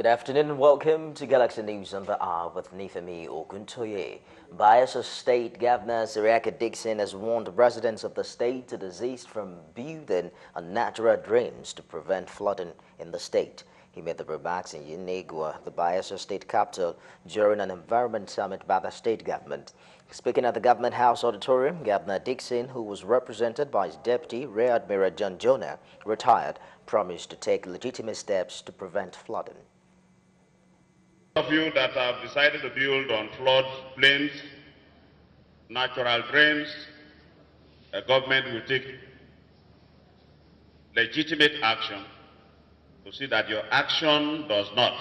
Good afternoon and welcome to Galaxy News on the Hour with Nifemi Oguntoye. Bayelsa State Governor Siriaka Dixon has warned residents of the state to desist from building unnatural drains to prevent flooding in the state. He made the remarks in Yenegua, the Bayelsa state capital, during an environment summit by the state government. Speaking at the Government House Auditorium, Governor Dixon, who was represented by his deputy, Rear Admiral John Jonah, retired, promised to take legitimate steps to prevent flooding. Of you that have decided to build on flood plains, natural drains, the government will take legitimate action to see that your action does not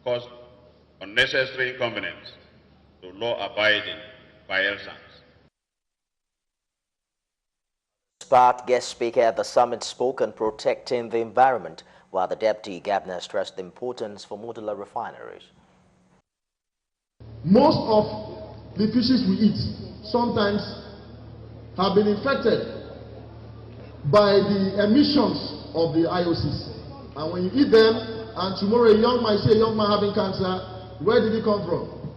cause unnecessary inconvenience to law-abiding Bayelsans. Spot guest speaker at the summit spoke on protecting the environment, while the deputy governor stressed the importance for modular refineries. Most of the fishes we eat sometimes have been infected by the emissions of the IOCs. And when you eat them, and tomorrow a young man having cancer, where did it come from?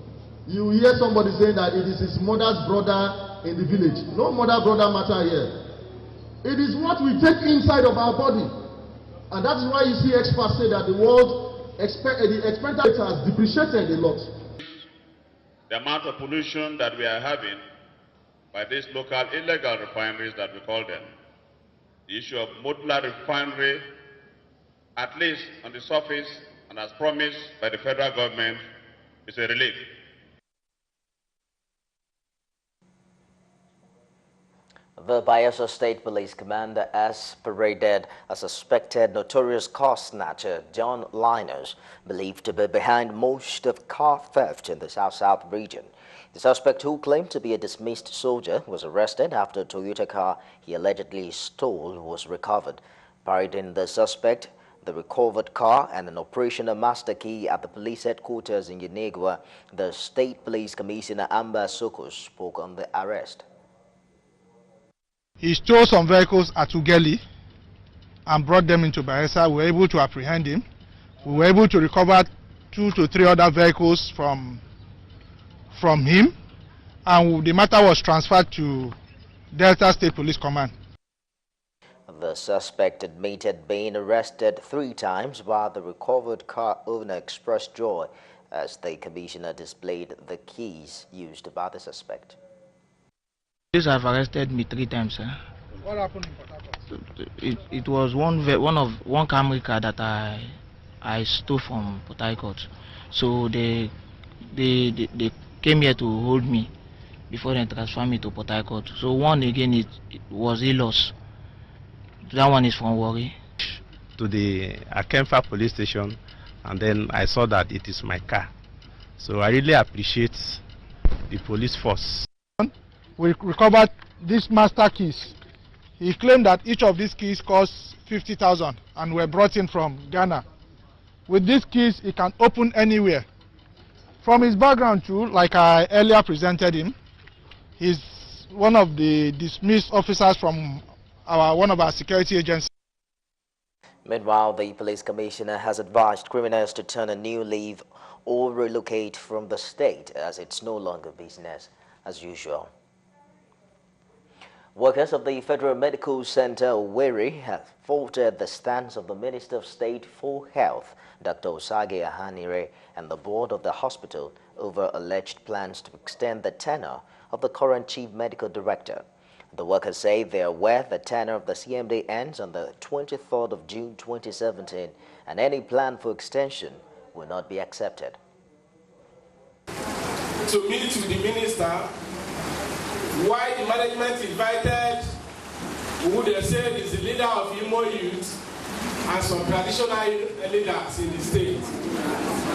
You hear somebody saying that it is his mother's brother in the village. No mother brother matter here. It is what we take inside of our body. And that is why you see experts say that the expenditure has depreciated a lot. The amount of pollution that we are having by these local illegal refineries that we call them, the issue of modular refinery, at least on the surface and as promised by the federal government, is a relief. The Bayelsa State Police Commander has paraded a suspected notorious car snatcher, John Linus, believed to be behind most of car theft in the South-South region. The suspect, who claimed to be a dismissed soldier, was arrested after a Toyota car he allegedly stole was recovered. Parading the suspect, the recovered car, and an operational master key at the police headquarters in Yenegua, the State Police Commissioner Amba Sokos spoke on the arrest. He stole some vehicles at Ugeli and brought them into Bayelsa. We were able to apprehend him. We were able to recover 2 to 3 other vehicles from him, and the matter was transferred to Delta State Police Command. The suspect admitted being arrested 3 times, while the recovered car owner expressed joy as the commissioner displayed the keys used by the suspect. Police have arrested me 3 times, sir. What happened in Port Harcourt? It was one Camry car that I stole from Port Harcourt. So they came here to hold me before they transfer me to Port Harcourt. So one again it was a loss. That one is from Warri. To the Akemfa police station, and then I saw that it is my car. So I really appreciate the police force. We recovered these master keys. He claimed that each of these keys cost 50,000 and were brought in from Ghana. With these keys, he can open anywhere. From his background too, like I earlier presented him, he's one of the dismissed officers from one of our security agencies. Meanwhile, the police commissioner has advised criminals to turn a new leaf or relocate from the state, as it's no longer business as usual. Workers of the Federal Medical Center Abuja have faulted the stance of the Minister of State for Health, Dr. Osage Ahanire, and the board of the hospital over alleged plans to extend the tenure of the current Chief Medical Director. The workers say they are aware the tenure of the CMD ends on the 23rd of June 2017, and any plan for extension will not be accepted. To meet with the minister, why the management invited who they said is the leader of Imo Youth and some traditional leaders in the state.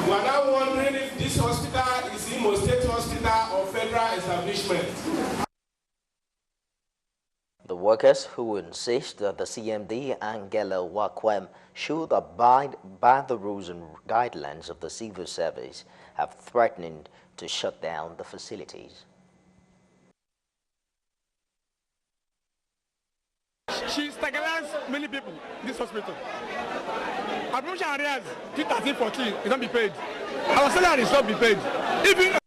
We are now wondering if this hospital is Imo State Hospital or federal establishment. The workers, who insist that the CMD, Angela Wakwem, should abide by the rules and guidelines of the civil service, have threatened to shut down the facilities. She stabilized many people in this hospital. Our promotion areas 2013-14 is not be paid. Our salary is not be paid. Even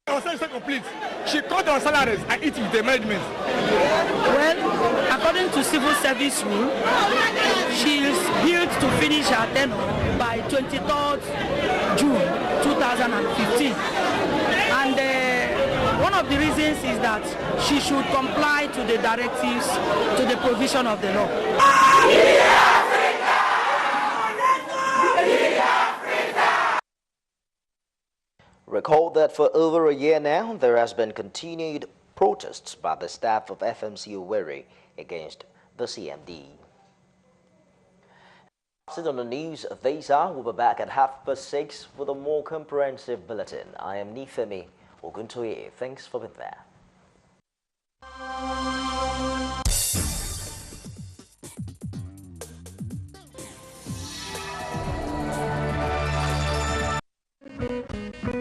our salary is not complete. She cut our salaries and eat with the management. Well, according to civil service rule, she is billed to finish her tenure by 23rd June 2015. And one of the reasons is that she should comply to the directives, to the provision of the law. Recall that for over a year now, there has been continued protests by the staff of FMC Owerri against the CMD. Sit on the news this hour. We'll be back at 6:30 with a more comprehensive bulletin. I am Nifemi Oguntoye. Thanks for being there.